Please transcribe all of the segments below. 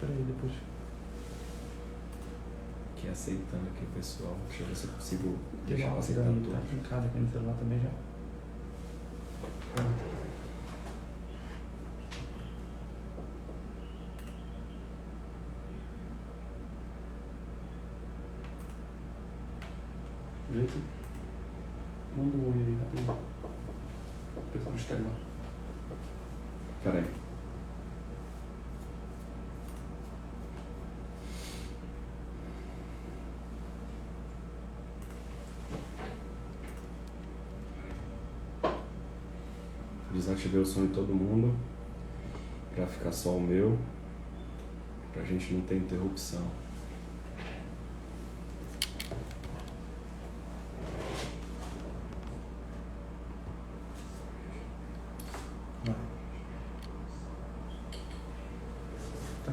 Peraí, depois. Aqui aceitando aqui o pessoal. Deixa eu ver se eu consigo Tem deixar uma pra outra aceitar aí, tudo. tá trancada aqui no celular também já. Pronto. Jeito. Manda um oi aí, rapidinho. Pessoal do Instagram. Peraí. Desativei o som de todo mundo pra ficar só o meu, pra gente não ter interrupção. Vai. Tá.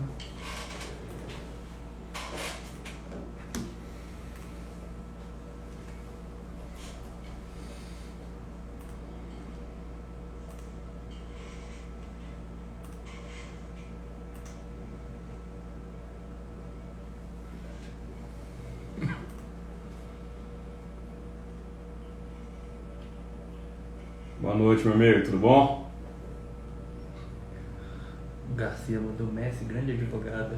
Boa noite, meu amigo, tudo bom? Garcia mandou Messi, grande advogado.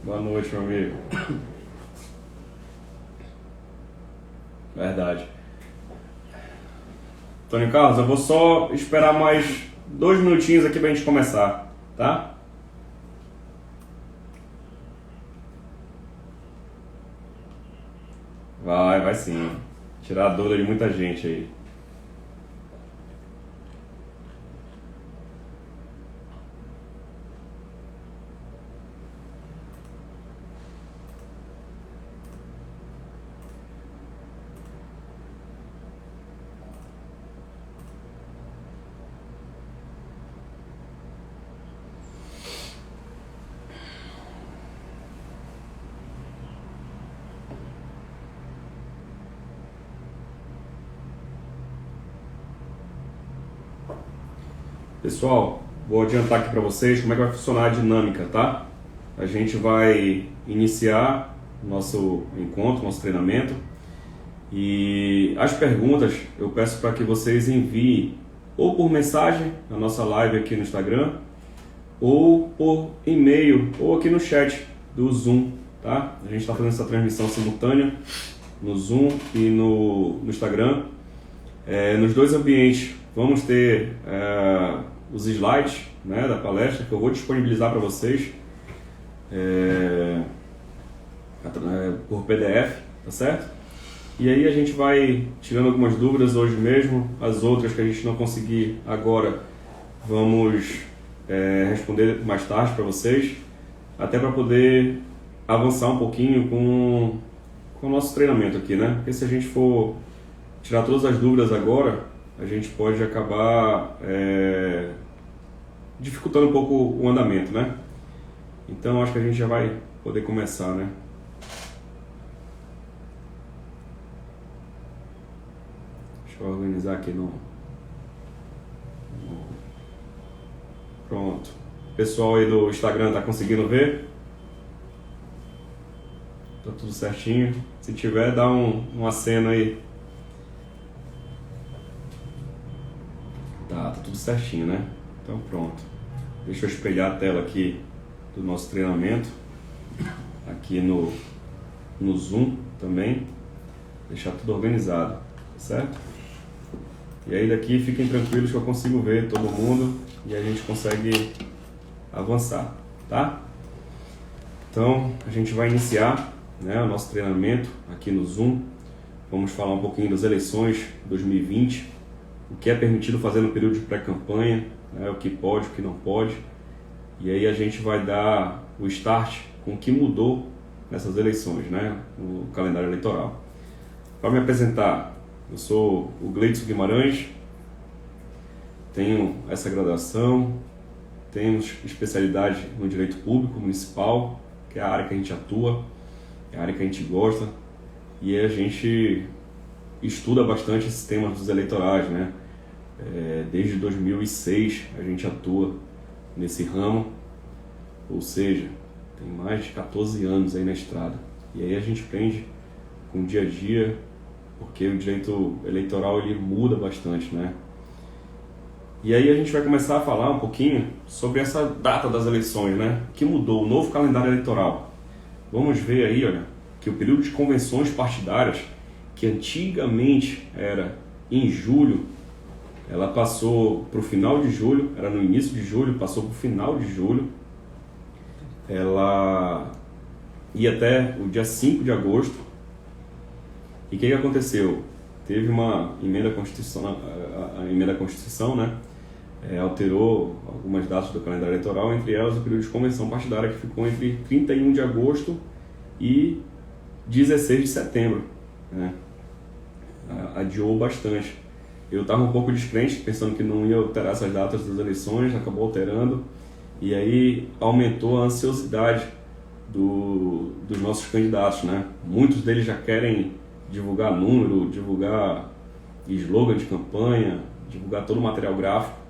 Boa noite, meu amigo. Verdade. Antônio Carlos, eu vou só esperar mais 2 minutinhos aqui pra gente começar, tá? Vai sim. Tirar a dúvida de muita gente aí. Pessoal, vou adiantar aqui para vocês como é que vai funcionar a dinâmica, tá? A gente vai iniciar nosso encontro, nosso treinamento, e as perguntas eu peço para que vocês enviem ou por mensagem na nossa live aqui no Instagram, ou por e-mail, ou aqui no chat do Zoom, tá? A gente está fazendo essa transmissão simultânea no Zoom e no Instagram. Nos dois ambientes vamos ter os slides, né, da palestra que eu vou disponibilizar para vocês por PDF, tá certo? E aí a gente vai tirando algumas dúvidas hoje mesmo, as outras que a gente não conseguir agora vamos responder mais tarde para vocês, até para poder avançar um pouquinho com o nosso treinamento aqui, né? Porque se a gente for tirar todas as dúvidas agora, a gente pode acabar dificultando um pouco o andamento, né? Então acho que a gente já vai poder começar, né? Deixa eu organizar aqui Pronto. O pessoal aí do Instagram tá conseguindo ver? Tá tudo certinho. Se tiver, dá um aceno aí. Tá tudo certinho, né? Então pronto. Deixa eu espelhar a tela aqui do nosso treinamento. Aqui no Zoom também. Deixar tudo organizado, tá certo? E aí daqui fiquem tranquilos que eu consigo ver todo mundo e a gente consegue avançar, tá? Então a gente vai iniciar, né, o nosso treinamento aqui no Zoom. Vamos falar um pouquinho das eleições 2020, o que é permitido fazer no período de pré-campanha, né, o que pode, o que não pode. E aí a gente vai dar o start com o que mudou nessas eleições, né, no calendário eleitoral. Para me apresentar, eu sou o Gleidson Guimarães, tenho essa graduação, tenho especialidade no direito público municipal, que é a área que a gente atua, é a área que a gente gosta, e a gente estuda bastante esses temas dos eleitorais, né? Desde 2006 a gente atua nesse ramo, ou seja, tem mais de 14 anos aí na estrada. E aí a gente aprende com o dia a dia, porque o direito eleitoral ele muda bastante, né? E aí a gente vai começar a falar um pouquinho sobre essa data das eleições, né? Que mudou, o novo calendário eleitoral. Vamos ver aí, olha, que o período de convenções partidárias, que antigamente era em julho, ela passou para o final de julho, era no início de julho, passou para o final de julho. Ela ia até o dia 5 de agosto. E o que aconteceu? Teve uma emenda à Constituição, a emenda à Constituição, né? Alterou algumas datas do calendário eleitoral, entre elas o período de convenção partidária, que ficou entre 31 de agosto e 16 de setembro, né? Adiou bastante. Eu estava um pouco descrente, pensando que não ia alterar essas datas das eleições, acabou alterando, e aí aumentou a ansiosidade dos nossos candidatos, né? Muitos deles já querem divulgar número, divulgar slogan de campanha, divulgar todo o material gráfico,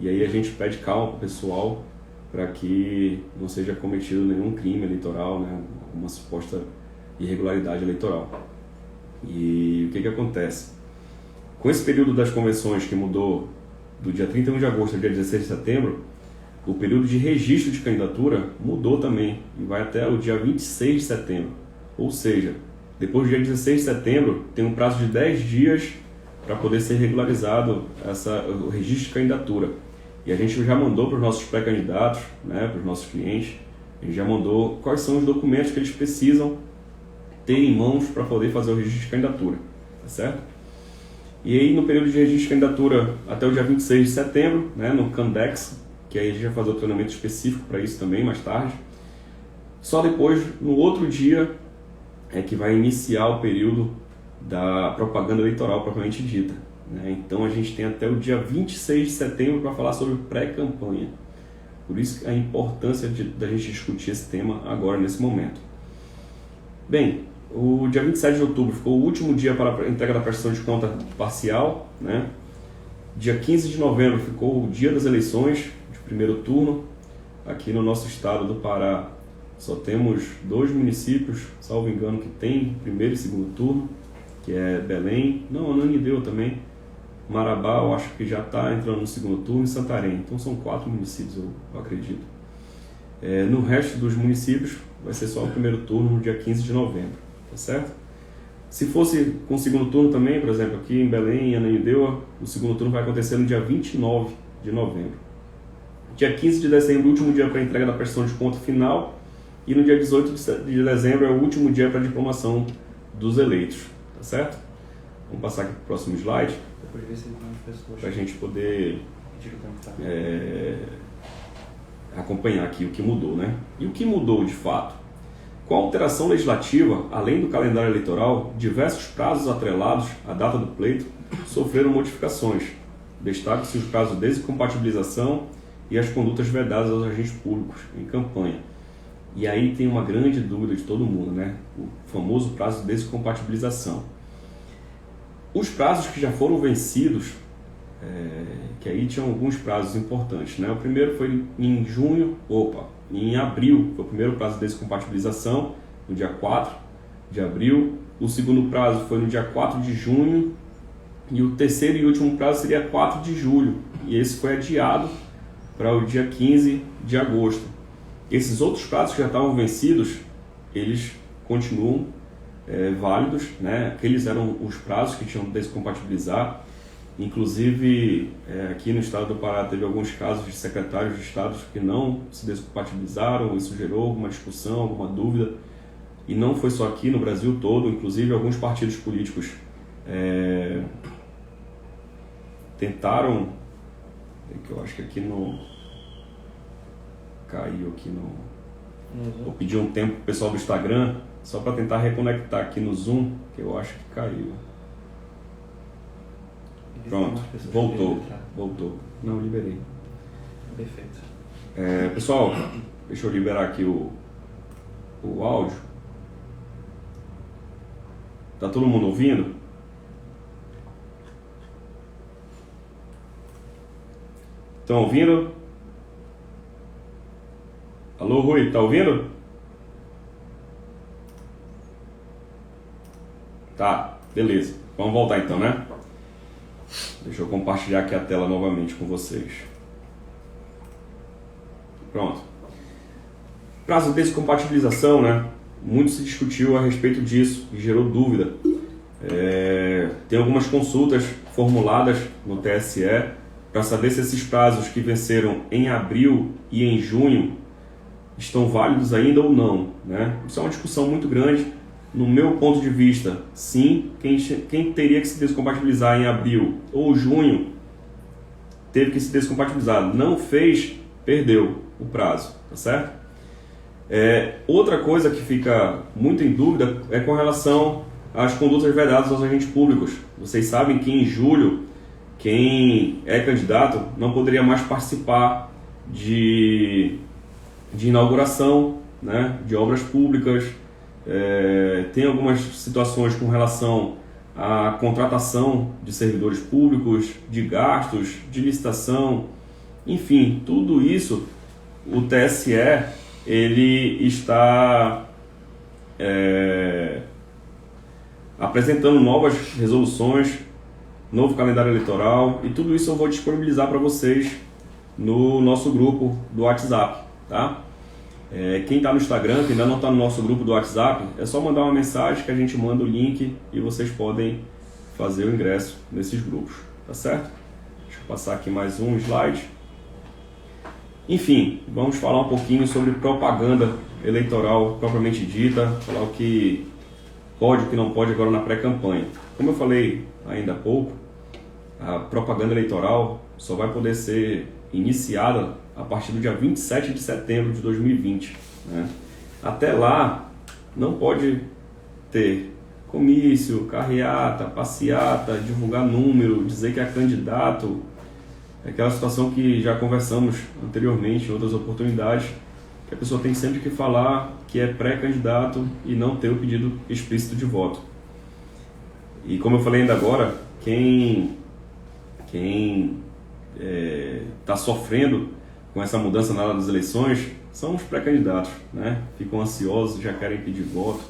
e aí a gente pede calma para o pessoal para que não seja cometido nenhum crime eleitoral, né? Uma suposta irregularidade eleitoral. E o que acontece? Com esse período das convenções que mudou do dia 31 de agosto ao dia 16 de setembro, o período de registro de candidatura mudou também e vai até o dia 26 de setembro. Ou seja, depois do dia 16 de setembro, tem um prazo de 10 dias para poder ser regularizado o registro de candidatura. E a gente já mandou para os nossos pré-candidatos, né, para os nossos clientes, a gente já mandou quais são os documentos que eles precisam ter em mãos para poder fazer o registro de candidatura, tá certo? E aí no período de registro de candidatura até o dia 26 de setembro, né, no Candex, que aí a gente vai fazer o treinamento específico para isso também mais tarde, só depois, no outro dia, é que vai iniciar o período da propaganda eleitoral propriamente dita, né? Então a gente tem até o dia 26 de setembro para falar sobre pré-campanha. Por isso a importância da gente discutir esse tema agora, nesse momento. Bem, o dia 27 de outubro ficou o último dia para a entrega da prestação de conta parcial, né? Dia 15 de novembro ficou o dia das eleições de primeiro turno. Aqui no nosso estado do Pará só temos 2 municípios, salvo engano, que tem primeiro e segundo turno, que é Belém, não, Ananindeua também, Marabá eu acho que já está entrando no segundo turno, e Santarém. Então são 4 municípios, eu acredito. No resto dos municípios vai ser só o primeiro turno no dia 15 de novembro, tá certo? Se fosse com o segundo turno também, por exemplo, aqui em Belém e Ananindeua, o segundo turno vai acontecer no dia 29 de novembro. Dia 15 de dezembro, último dia para a entrega da prestação de conta final, e no dia 18 de dezembro é o último dia para a diplomação dos eleitos, tá certo? Vamos passar aqui para o próximo slide, para a gente poder acompanhar aqui o que mudou, né? E o que mudou de fato? Com a alteração legislativa, além do calendário eleitoral, diversos prazos atrelados à data do pleito sofreram modificações. Destaque-se os prazos de desincompatibilização e as condutas vedadas aos agentes públicos em campanha. E aí tem uma grande dúvida de todo mundo, né? O famoso prazo de desincompatibilização. Os prazos que já foram vencidos, que aí tinham alguns prazos importantes, né? O primeiro foi em abril, foi o primeiro prazo de desincompatibilização, no dia 4 de abril. O segundo prazo foi no dia 4 de junho. E o terceiro e último prazo seria 4 de julho. E esse foi adiado para o dia 15 de agosto. Esses outros prazos que já estavam vencidos, eles continuam válidos, né? Aqueles eram os prazos que tinham que descompatibilizar. Inclusive, aqui no estado do Pará teve alguns casos de secretários de estados que não se descompatibilizaram, isso gerou alguma discussão, alguma dúvida. E não foi só aqui, no Brasil todo, inclusive alguns partidos políticos tentaram, que eu acho que aqui no... caiu aqui no... Vou pedir um tempo pro pessoal do Instagram, só para tentar reconectar aqui no Zoom, que eu acho que caiu. Pronto, voltou. Não, liberei. Perfeito. Pessoal, deixa eu liberar aqui o áudio. Tá todo mundo ouvindo? Estão ouvindo? Alô, Rui, tá ouvindo? Tá, beleza. Vamos voltar então, né? Deixa eu compartilhar aqui a tela novamente com vocês. Pronto. Prazo de descompatibilização, né? Muito se discutiu a respeito disso e gerou dúvida. Tem algumas consultas formuladas no TSE para saber se esses prazos que venceram em abril e em junho estão válidos ainda ou não, né? Isso é uma discussão muito grande. No meu ponto de vista, sim, quem teria que se descompatibilizar em abril ou junho teve que se descompatibilizar. Não fez, perdeu o prazo, tá certo? Outra coisa que fica muito em dúvida é com relação às condutas vedadas aos agentes públicos. Vocês sabem que em julho, quem é candidato não poderia mais participar de inauguração, né, de obras públicas. Tem algumas situações com relação à contratação de servidores públicos, de gastos, de licitação, enfim, tudo isso o TSE ele está apresentando novas resoluções, novo calendário eleitoral, e tudo isso eu vou disponibilizar para vocês no nosso grupo do WhatsApp, tá? Quem está no Instagram, que ainda não está no nosso grupo do WhatsApp, é só mandar uma mensagem que a gente manda o link e vocês podem fazer o ingresso nesses grupos, tá certo? Deixa eu passar aqui mais um slide. Enfim, vamos falar um pouquinho sobre propaganda eleitoral propriamente dita, falar o que pode e o que não pode agora na pré-campanha. Como eu falei ainda há pouco, a propaganda eleitoral só vai poder ser iniciada a partir do dia 27 de setembro de 2020. Né? Até lá, não pode ter comício, carreata, passeata, divulgar número, dizer que é candidato. É aquela situação que já conversamos anteriormente em outras oportunidades, que a pessoa tem sempre que falar que é pré-candidato e não ter o pedido explícito de voto. E como eu falei ainda agora, quem está sofrendo com essa mudança na hora das eleições são os pré-candidatos, né? Ficam ansiosos, já querem pedir voto.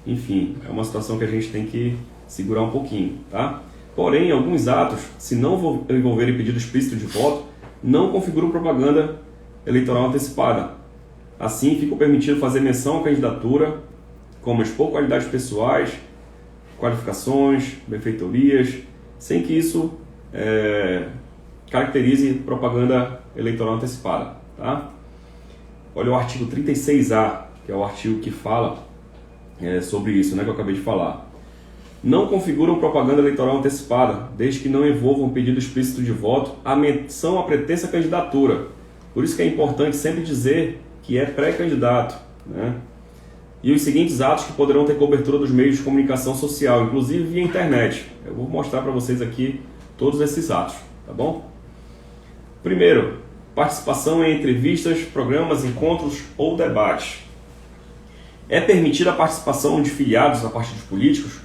Enfim, é uma situação que a gente tem que segurar um pouquinho, tá? Porém, alguns atos, se não envolverem pedido explícito de voto, não configuram propaganda eleitoral antecipada. Assim, fica permitido fazer menção à candidatura, como expor qualidades pessoais, qualificações, benfeitorias, sem que isso caracterize propaganda eleitoral antecipada. Tá? Olha o artigo 36A, que é o artigo que fala sobre isso, né, que eu acabei de falar. Não configuram propaganda eleitoral antecipada, desde que não envolvam pedido explícito de voto, a menção à pretensa candidatura. Por isso que é importante sempre dizer que é pré-candidato, né? E os seguintes atos que poderão ter cobertura dos meios de comunicação social, inclusive via internet. Eu vou mostrar para vocês aqui todos esses atos, tá bom? Primeiro, participação em entrevistas, programas, encontros ou debates. É permitida a participação de filiados a partidos políticos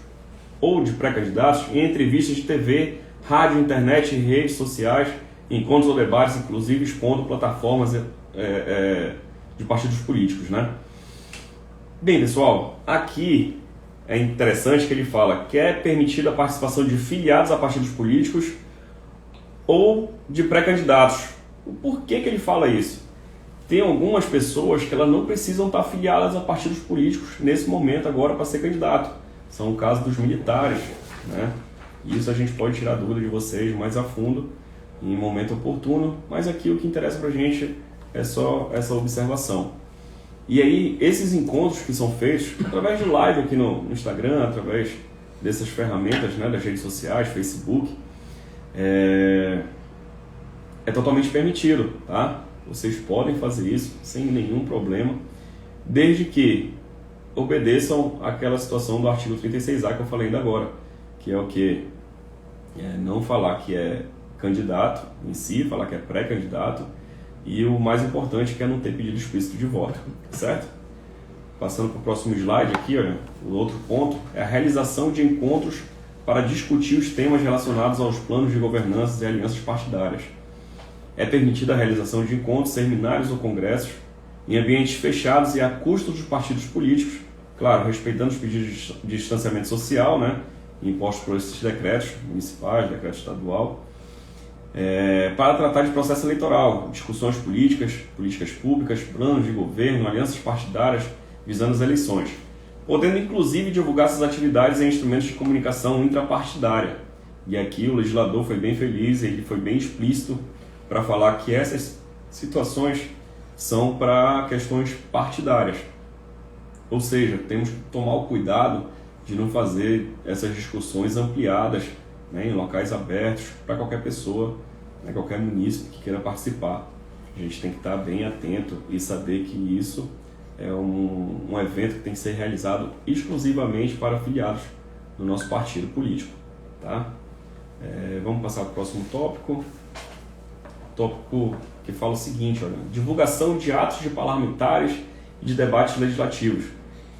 ou de pré-candidatos em entrevistas de TV, rádio, internet e redes sociais, encontros ou debates, inclusive expondo plataformas de partidos políticos, né? Bem, pessoal, aqui é interessante que ele fala que é permitida a participação de filiados a partidos políticos ou de pré-candidatos. Por que ele fala isso? Tem algumas pessoas que elas não precisam estar filiadas a partidos políticos nesse momento agora para ser candidato. São o caso dos militares, né? Isso a gente pode tirar dúvida de vocês mais a fundo em momento oportuno, mas aqui o que interessa para a gente é só essa observação. E aí, esses encontros que são feitos através de live aqui no Instagram, através dessas ferramentas, né, das redes sociais, Facebook, é totalmente permitido, tá? Vocês podem fazer isso sem nenhum problema. desde que obedeçam àquela situação do artigo 36A que eu falei ainda agora, que é o quê? Não falar que é candidato em si, falar que é pré-candidato, e o mais importante que é não ter pedido explícito de voto, certo? Passando para o próximo slide aqui, olha, o outro ponto é a realização de encontros para discutir os temas relacionados aos planos de governança e alianças partidárias. É permitida a realização de encontros, seminários ou congressos em ambientes fechados e a custo dos partidos políticos, claro, respeitando os pedidos de distanciamento social, né, impostos por esses decretos municipais, decreto estadual, para tratar de processo eleitoral, discussões políticas, políticas públicas, planos de governo, alianças partidárias visando as eleições, podendo inclusive divulgar essas atividades em instrumentos de comunicação intrapartidária. E aqui o legislador foi bem feliz, ele foi bem explícito para falar que essas situações são para questões partidárias. Ou seja, temos que tomar o cuidado de não fazer essas discussões ampliadas, né, em locais abertos para qualquer pessoa, né, qualquer munícipe que queira participar. A gente tem que estar bem atento e saber que isso é um evento que tem que ser realizado exclusivamente para afiliados do nosso partido político. Tá? Vamos passar para o próximo tópico. Tópico que fala o seguinte, olha, divulgação de atos de parlamentares e de debates legislativos.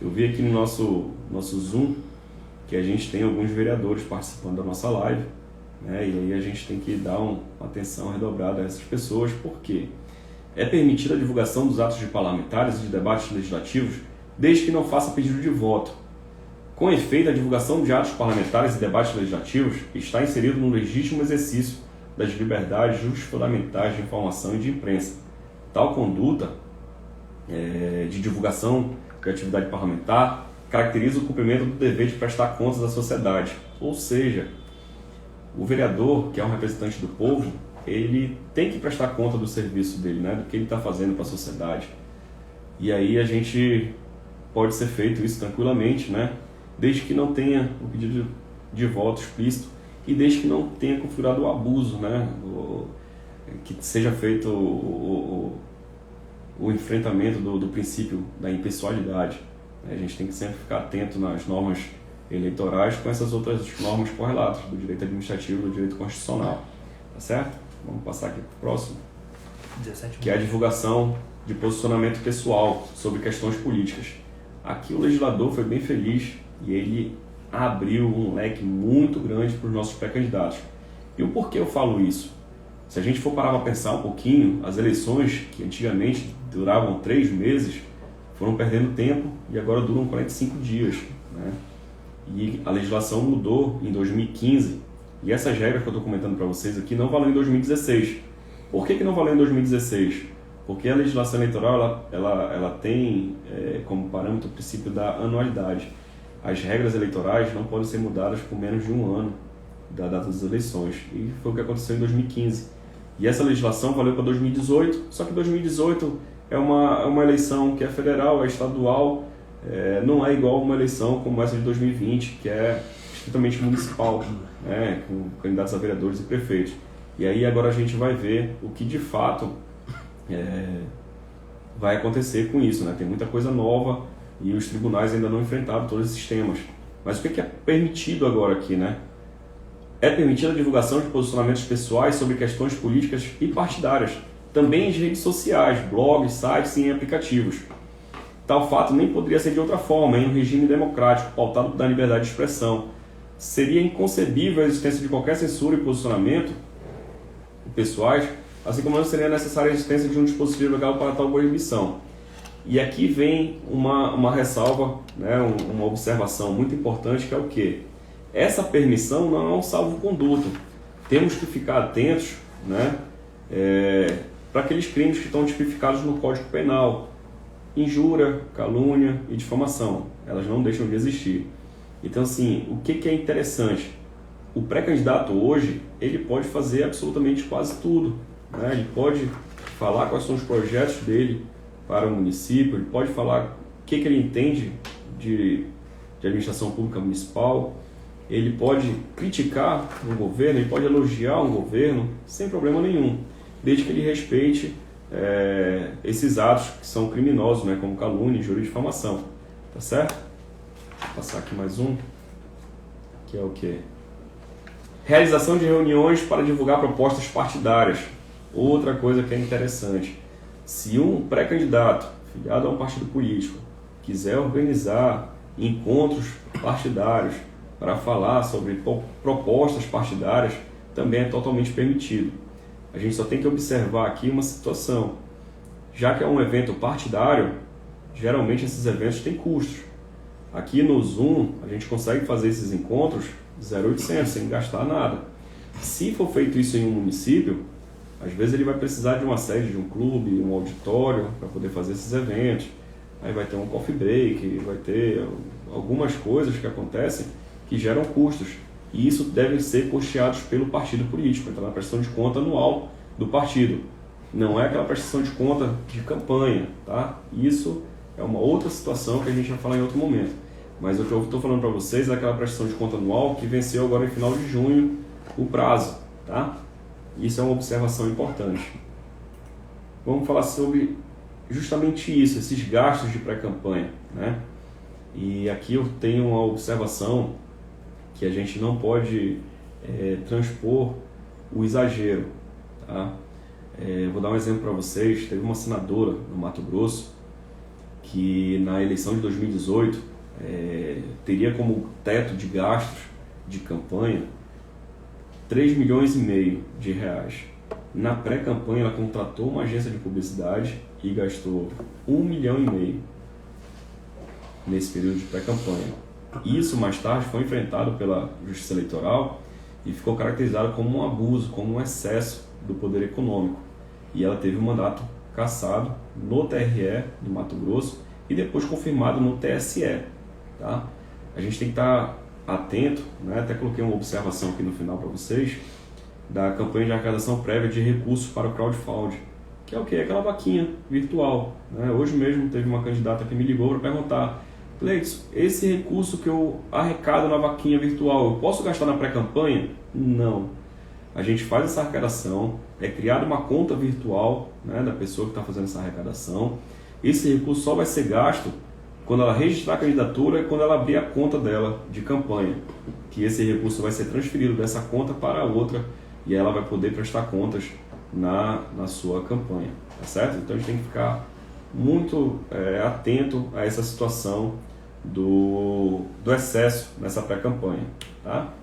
Eu vi aqui no nosso Zoom que a gente tem alguns vereadores participando da nossa live, né? E aí a gente tem que dar uma atenção redobrada a essas pessoas, porque é permitida a divulgação dos atos de parlamentares e de debates legislativos desde que não faça pedido de voto. Com efeito, a divulgação de atos parlamentares e debates legislativos está inserido no legítimo exercício das liberdades fundamentais de informação e de imprensa. Tal conduta de divulgação de atividade parlamentar caracteriza o cumprimento do dever de prestar contas à sociedade. Ou seja, o vereador, que é um representante do povo, ele tem que prestar conta do serviço dele, né, do que ele está fazendo para a sociedade. E aí a gente pode ser feito isso tranquilamente, né, desde que não tenha o pedido de voto explícito e desde que não tenha configurado o abuso, né, que seja feito o enfrentamento do princípio da impessoalidade. A gente tem que sempre ficar atento nas normas eleitorais com essas outras normas correlatas, do direito administrativo e do direito constitucional. Tá certo? Vamos passar aqui para o próximo, 17 que é a divulgação de posicionamento pessoal sobre questões políticas. Aqui o legislador foi bem feliz e ele abriu um leque muito grande para os nossos pré-candidatos. E o porquê eu falo isso? Se a gente for parar para pensar um pouquinho, as eleições que antigamente duravam 3 meses foram perdendo tempo e agora duram 45 dias. Né? E a legislação mudou em 2015 e essas regras que eu estou comentando para vocês aqui não valem em 2016. Por que não valeu em 2016? Porque a legislação eleitoral ela tem como parâmetro o princípio da anualidade. As regras eleitorais não podem ser mudadas por menos de um ano da data das eleições. E foi o que aconteceu em 2015. E essa legislação valeu para 2018, só que 2018 é uma eleição que é federal, é estadual, não é igual a uma eleição como essa de 2020, que é estritamente municipal, né, com candidatos a vereadores e prefeitos. E aí agora a gente vai ver o que de fato vai acontecer com isso, né? Tem muita coisa nova e os tribunais ainda não enfrentaram todos esses temas. Mas o que é permitido agora aqui, né? É permitida a divulgação de posicionamentos pessoais sobre questões políticas e partidárias, também em redes sociais, blogs, sites e em aplicativos. Tal fato nem poderia ser de outra forma, em um regime democrático, pautado da liberdade de expressão. Seria inconcebível a existência de qualquer censura e posicionamento pessoais, assim como não seria necessária a existência de um dispositivo legal para tal proibição. E aqui vem uma ressalva, né, uma observação muito importante, que é o quê? Essa permissão não é um salvo-conduto. Temos que ficar atentos, né, para aqueles crimes que estão tipificados no Código Penal. Injúria, calúnia e difamação. Elas não deixam de existir. Então, assim, o que é interessante? O pré-candidato hoje, ele pode fazer absolutamente quase tudo. Né? Ele pode falar quais são os projetos dele para o município, ele pode falar o que ele entende de administração pública municipal, ele pode criticar um governo, ele pode elogiar um governo sem problema nenhum, desde que ele respeite esses atos que são criminosos, né, como calúnia, injúria e difamação. Tá certo? Vou passar aqui mais um, que é o quê? Realização de reuniões para divulgar propostas partidárias. Outra coisa que é interessante. Se um pré-candidato, filiado a um partido político, quiser organizar encontros partidários para falar sobre propostas partidárias, também é totalmente permitido. A gente só tem que observar aqui uma situação. Já que é um evento partidário, geralmente esses eventos têm custos. Aqui no Zoom, a gente consegue fazer esses encontros 0,800, sem gastar nada. Se for feito isso em um município, às vezes ele vai precisar de uma sede de um clube, um auditório, para poder fazer esses eventos. Aí vai ter um coffee break, vai ter algumas coisas que acontecem que geram custos. E isso deve ser custeados pelo partido político, então na prestação de conta anual do partido. Não é aquela prestação de conta de campanha, tá? Isso é uma outra situação que a gente vai falar em outro momento. Mas o que eu estou falando para vocês é aquela prestação de conta anual que venceu agora em final de junho o prazo, tá? Isso é uma observação importante. Vamos falar sobre justamente isso, esses gastos de pré-campanha, né? E aqui eu tenho uma observação que a gente não pode transpor o exagero, tá? Vou dar um exemplo para vocês. Teve uma senadora no Mato Grosso que na eleição de 2018 teria como teto de gastos de campanha 3,5 milhões de reais. Na pré-campanha ela contratou uma agência de publicidade e gastou 1,5 milhão nesse período de pré-campanha. Isso mais tarde foi enfrentado pela Justiça Eleitoral e ficou caracterizado como um abuso, como um excesso do poder econômico. E ela teve um mandato cassado no TRE do Mato Grosso e depois confirmado no TSE. Tá? A gente tem que estar atento, né? Até coloquei uma observação aqui no final para vocês, da campanha de arrecadação prévia de recursos para o crowdfunding, que é o quê? Aquela vaquinha virtual. Né? Hoje mesmo teve uma candidata que me ligou para perguntar: Cleiton, esse recurso que eu arrecado na vaquinha virtual, eu posso gastar na pré-campanha? Não. A gente faz essa arrecadação, é criada uma conta virtual, né, da pessoa que está fazendo essa arrecadação. Esse recurso só vai ser gasto quando ela registrar a candidatura e quando ela abrir a conta dela de campanha, que esse recurso vai ser transferido dessa conta para outra e ela vai poder prestar contas na sua campanha, tá certo? Então a gente tem que ficar muito atento a essa situação do excesso nessa pré-campanha, tá?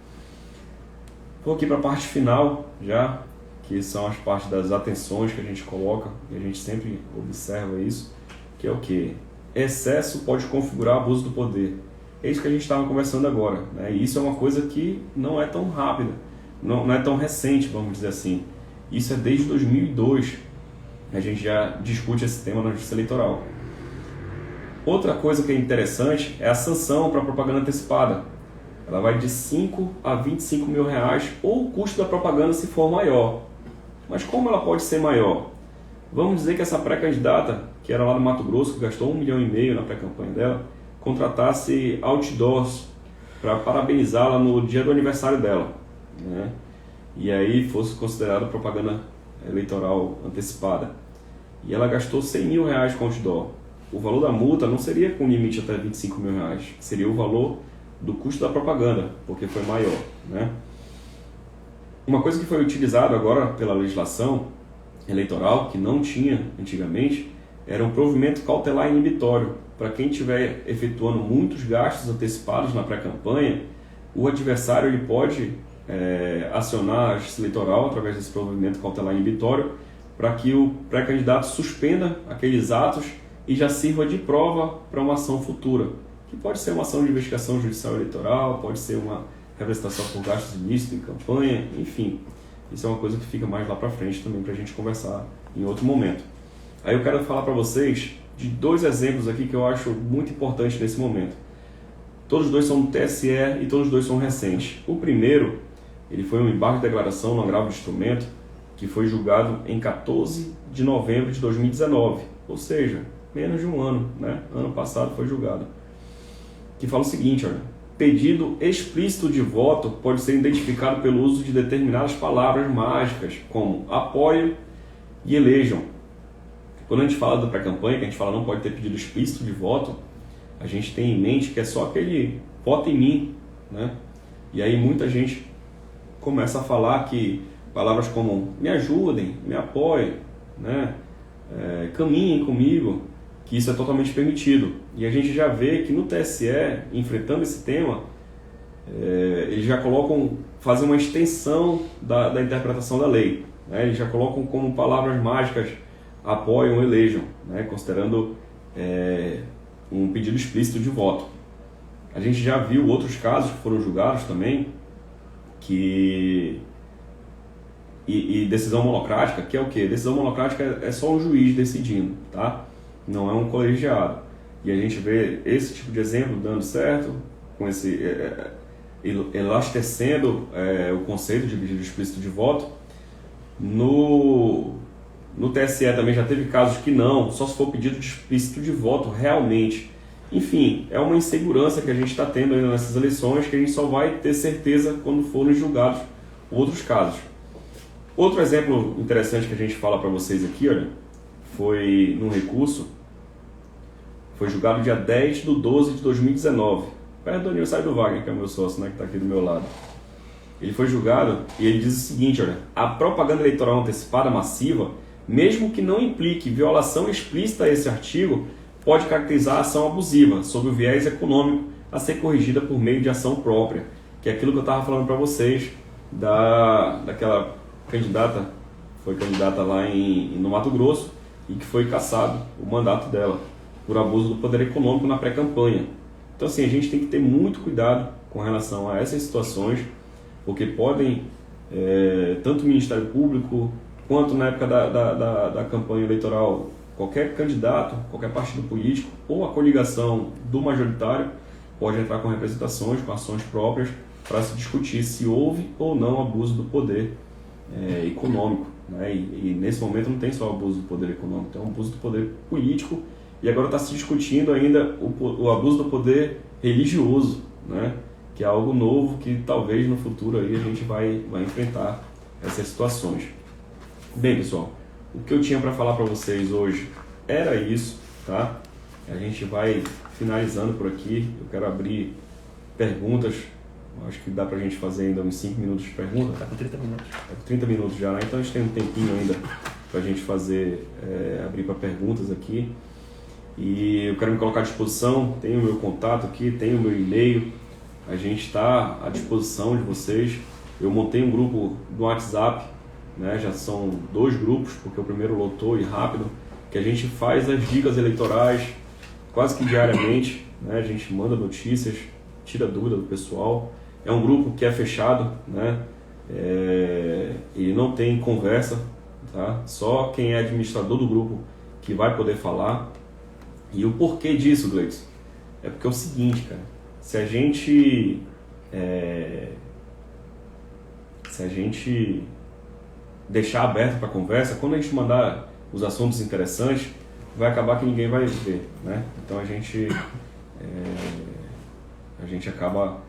Vou aqui para a parte final já, que são as partes das atenções que a gente coloca, e a gente sempre observa isso, que é o que? Excesso pode configurar abuso do poder. É isso que a gente estava conversando agora, né? E isso é uma coisa que não é tão rápida, não é tão recente, vamos dizer assim. Isso é desde 2002. A gente já discute esse tema na Justiça Eleitoral. Outra coisa que é interessante é a sanção para propaganda antecipada. Ela vai de 5 a 25 mil reais, ou o custo da propaganda se for maior. Mas como ela pode ser maior? Vamos dizer que essa pré-candidata, que era lá no Mato Grosso, que gastou 1,5 milhão na pré-campanha dela, contratasse outdoors para parabenizá-la no dia do aniversário dela, né? E aí fosse considerada propaganda eleitoral antecipada. E ela gastou 100 mil reais com outdoor. O valor da multa não seria com limite até 25 mil reais, seria o valor do custo da propaganda, porque foi maior, né? Uma coisa que foi utilizada agora pela legislação eleitoral, que não tinha antigamente, era um provimento cautelar inibitório. Para quem estiver efetuando muitos gastos antecipados na pré-campanha, o adversário ele pode acionar a Justiça Eleitoral através desse provimento cautelar inibitório para que o pré-candidato suspenda aqueles atos e já sirva de prova para uma ação futura, que pode ser uma ação de investigação judicial eleitoral, pode ser uma representação por gastos ilícitos em campanha, enfim. Isso é uma coisa que fica mais lá para frente também para a gente conversar em outro momento. Aí eu quero falar para vocês de 2 exemplos aqui que eu acho muito importantes nesse momento. Todos os 2 são do TSE e todos os 2 são recentes. O primeiro, ele foi um embargo de declaração no agravo de instrumento que foi julgado em 14 de novembro de 2019, ou seja, menos de um ano, né? Ano passado foi julgado. Que fala o seguinte, olha: pedido explícito de voto pode ser identificado pelo uso de determinadas palavras mágicas, como apoio e elejam. Quando a gente fala da pré-campanha, que a gente fala não pode ter pedido explícito de voto, a gente tem em mente que é só aquele voto em mim, né? E aí muita gente começa a falar que palavras como me ajudem, me apoiem, né? Caminhem comigo, que isso é totalmente permitido. E a gente já vê que no TSE, enfrentando esse tema, eles já colocam, fazem uma extensão da interpretação da lei, né? Eles já colocam como palavras mágicas apoiam ou elejam, né? Considerando um pedido explícito de voto. A gente já viu outros casos que foram julgados também, e decisão monocrática, que é o quê? Decisão monocrática é só um juiz decidindo, tá? Não é um colegiado. E a gente vê esse tipo de exemplo dando certo, com esse elastecendo o conceito de pedido explícito de voto. No TSE também já teve casos que não, só se for pedido explícito de voto realmente. Enfim, é uma insegurança que a gente está tendo ainda nessas eleições, que a gente só vai ter certeza quando forem julgados outros casos. Outro exemplo interessante que a gente fala para vocês aqui, olha, foi num recurso, foi julgado dia 10/12 de 2019, perto do aniversário do Wagner, que é o meu sócio, né, que está aqui do meu lado. Ele foi julgado e ele diz o seguinte, olha, a propaganda eleitoral antecipada massiva, mesmo que não implique violação explícita a esse artigo, pode caracterizar a ação abusiva, sob o viés econômico, a ser corrigida por meio de ação própria, que é aquilo que eu estava falando para vocês, daquela candidata, foi candidata lá no Mato Grosso, e que foi cassado o mandato dela, por abuso do poder econômico na pré-campanha. Então assim, a gente tem que ter muito cuidado com relação a essas situações, porque podem, tanto o Ministério Público, quanto na época da campanha eleitoral, qualquer candidato, qualquer partido político ou a coligação do majoritário pode entrar com representações, com ações próprias, para se discutir se houve ou não abuso do poder econômico, né? E nesse momento não tem só abuso do poder econômico, tem um abuso do poder político, e agora está se discutindo ainda o abuso do poder religioso, né? Que é algo novo que talvez no futuro aí a gente vai enfrentar essas situações. Bem, pessoal, o que eu tinha para falar para vocês hoje era isso, tá? A gente vai finalizando por aqui. Eu quero abrir perguntas. Acho que dá pra gente fazer ainda uns 5 minutos de pergunta. Tá com 30 minutos. Tá com 30 minutos já, né? Então a gente tem um tempinho ainda pra gente fazer, abrir para perguntas aqui. E eu quero me colocar à disposição. Tenho o meu contato aqui, tenho o meu e-mail. A gente está à disposição de vocês. Eu montei um grupo do WhatsApp, né? Já são 2 grupos, porque o primeiro lotou e rápido, que a gente faz as dicas eleitorais quase que diariamente, né? A gente manda notícias, tira dúvida do pessoal. É um grupo que é fechado, né? E não tem conversa, tá? Só quem é administrador do grupo que vai poder falar. E o porquê disso, Gleison? É porque é o seguinte, cara, se a gente deixar aberto para conversa, quando a gente mandar os assuntos interessantes, vai acabar que ninguém vai ver, né? Então a gente acaba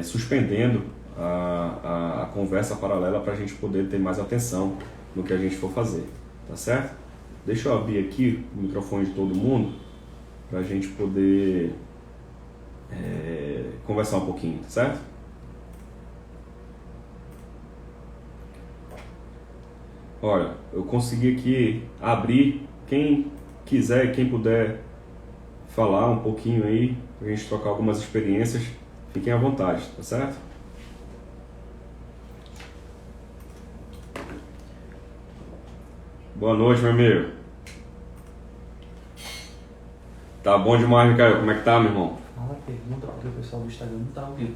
suspendendo a conversa paralela para a gente poder ter mais atenção no que a gente for fazer, tá certo? Deixa eu abrir aqui o microfone de todo mundo para a gente poder conversar um pouquinho, tá certo? Olha, eu consegui aqui abrir, quem quiser e quem puder falar um pouquinho aí, pra gente trocar algumas experiências, fiquem à vontade, tá certo? Boa noite, meu amigo. Tá bom demais, Micael. Como é que tá, meu irmão? Fala, pergunta, porque o pessoal do Instagram não tá ouvindo.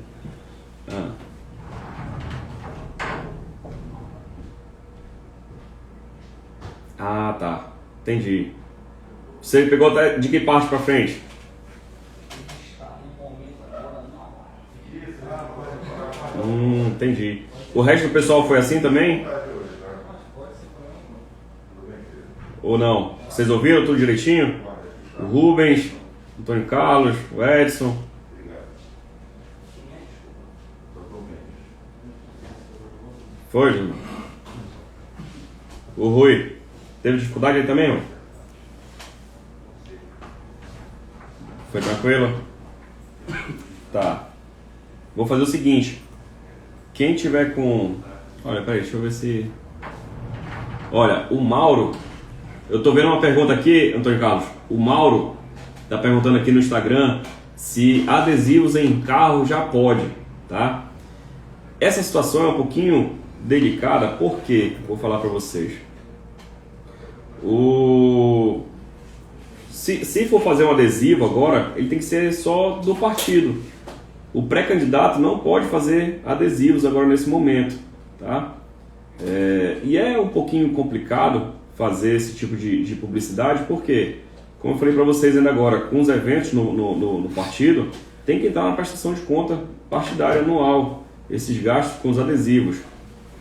Ah, tá. Entendi. Você pegou até de que parte pra frente? Entendi. O resto do pessoal foi assim também? Ou não? Vocês ouviram tudo direitinho? O Rubens, Antônio Carlos, o Edson. Foi, Júlio? O Rui. Teve dificuldade aí também, ó? Foi tranquilo? Tá. Vou fazer o seguinte. Quem tiver com... Olha, peraí, deixa eu ver se... Olha, o Mauro... Eu tô vendo uma pergunta aqui, Antônio Carlos. O Mauro tá perguntando aqui no Instagram se adesivos em carro já pode, tá? Essa situação é um pouquinho delicada, por quê? Vou falar para vocês. Se for fazer um adesivo agora, ele tem que ser só do partido. O pré-candidato não pode fazer adesivos agora nesse momento, tá? E é um pouquinho complicado fazer esse tipo de publicidade, porque, como eu falei para vocês ainda agora, com os eventos no partido, tem que entrar na prestação de conta partidária anual, esses gastos com os adesivos.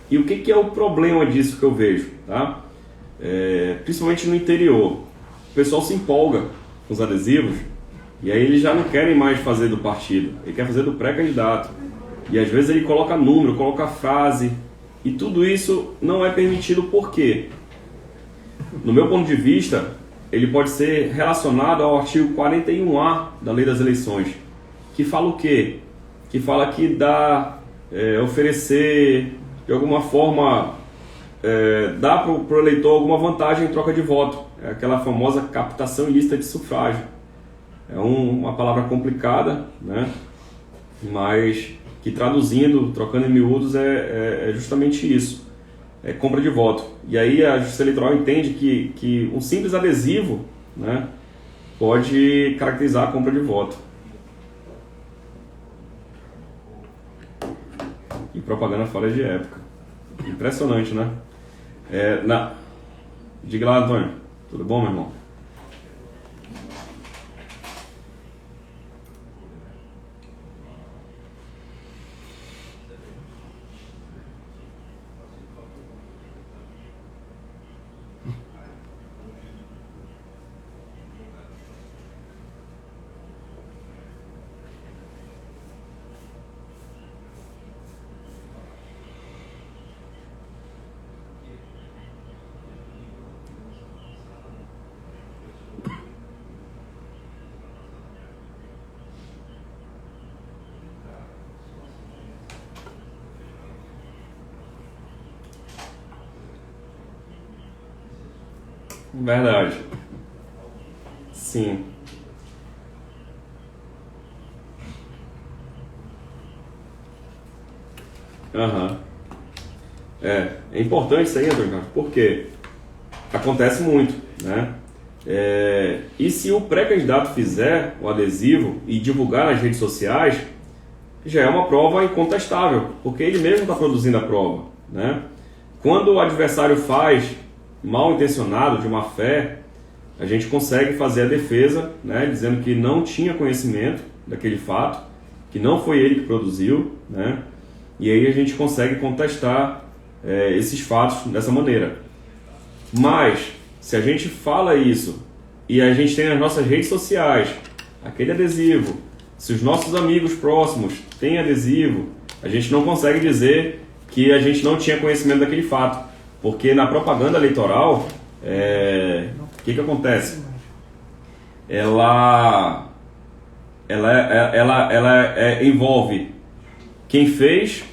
E o que é o problema disso que eu vejo, tá? Principalmente no interior, o pessoal se empolga com os adesivos e aí eles já não querem mais fazer do partido, ele quer fazer do pré-candidato. E às vezes ele coloca número, coloca frase, e tudo isso não é permitido. Por quê? No meu ponto de vista, ele pode ser relacionado ao artigo 41A da Lei das Eleições, que fala o quê? Que fala que dá, oferecer, de alguma forma, dá para o eleitor alguma vantagem em troca de voto. É aquela famosa captação ilícita de sufrágio. É uma palavra complicada, né? Mas que traduzindo, trocando em miúdos, é justamente isso. É compra de voto. E aí a Justiça Eleitoral entende que um simples adesivo, né, pode caracterizar a compra de voto. E propaganda fora de época. Impressionante, né? Diga lá, Antônio. Tudo bom, meu irmão? Verdade. Sim. Aham. É importante isso aí, Antônio, porque acontece muito, né? E se o pré-candidato fizer o adesivo e divulgar nas redes sociais, já é uma prova incontestável, porque ele mesmo está produzindo a prova, né? Quando o adversário faz mal intencionado, de má fé, a gente consegue fazer a defesa, né, dizendo que não tinha conhecimento daquele fato, que não foi ele que produziu, né? E aí a gente consegue contestar esses fatos dessa maneira. Mas, se a gente fala isso e a gente tem nas nossas redes sociais aquele adesivo, se os nossos amigos próximos têm adesivo, a gente não consegue dizer que a gente não tinha conhecimento daquele fato. Porque na propaganda eleitoral, o que acontece? Ela envolve quem fez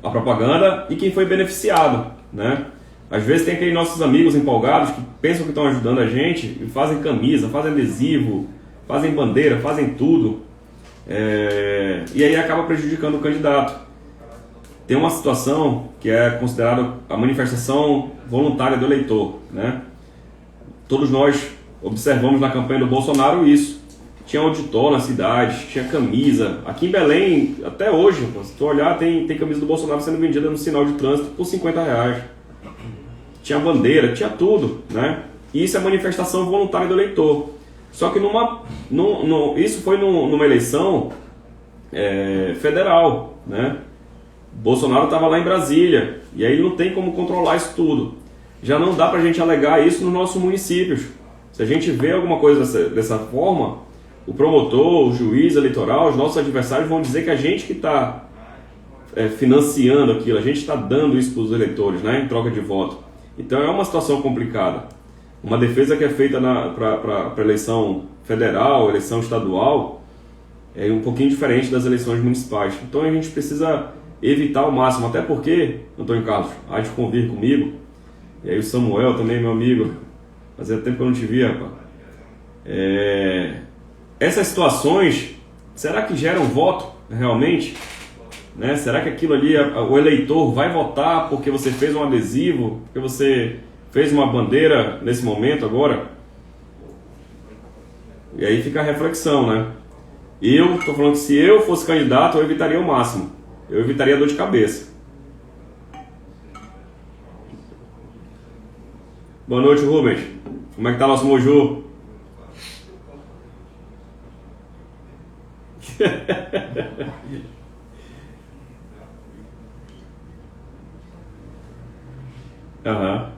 a propaganda e quem foi beneficiado, né? Às vezes tem aqueles nossos amigos empolgados que pensam que estão ajudando a gente e fazem camisa, fazem adesivo, fazem bandeira, fazem tudo, e aí acaba prejudicando o candidato. Tem uma situação que é considerada a manifestação voluntária do eleitor, né? Todos nós observamos na campanha do Bolsonaro isso. Tinha auditor na cidade, tinha camisa. Aqui em Belém, até hoje, se tu olhar, tem camisa do Bolsonaro sendo vendida no sinal de trânsito por R$50. Tinha bandeira, tinha tudo, né? E isso é manifestação voluntária do eleitor. Só que isso foi numa eleição federal, né? Bolsonaro estava lá em Brasília, e aí não tem como controlar isso tudo. Já não dá para a gente alegar isso nos nossos municípios. Se a gente vê alguma coisa dessa forma, o promotor, o juiz eleitoral, os nossos adversários vão dizer que a gente que está financiando aquilo, a gente está dando isso para os eleitores, né, em troca de voto. Então é uma situação complicada. Uma defesa que é feita para eleição federal, eleição estadual, é um pouquinho diferente das eleições municipais. Então a gente precisa evitar ao máximo, até porque, Antônio Carlos, há de convir comigo, e aí o Samuel também, meu amigo, fazia tempo que eu não te via, rapaz. Essas situações, será que geram voto realmente? Né? Será que aquilo ali, o eleitor vai votar porque você fez um adesivo, porque você fez uma bandeira nesse momento agora? E aí fica a reflexão, né? Eu estou falando que se eu fosse candidato, eu evitaria o máximo. Eu evitaria a dor de cabeça. Boa noite, Rubens. Como é que tá nosso Moju? Aham.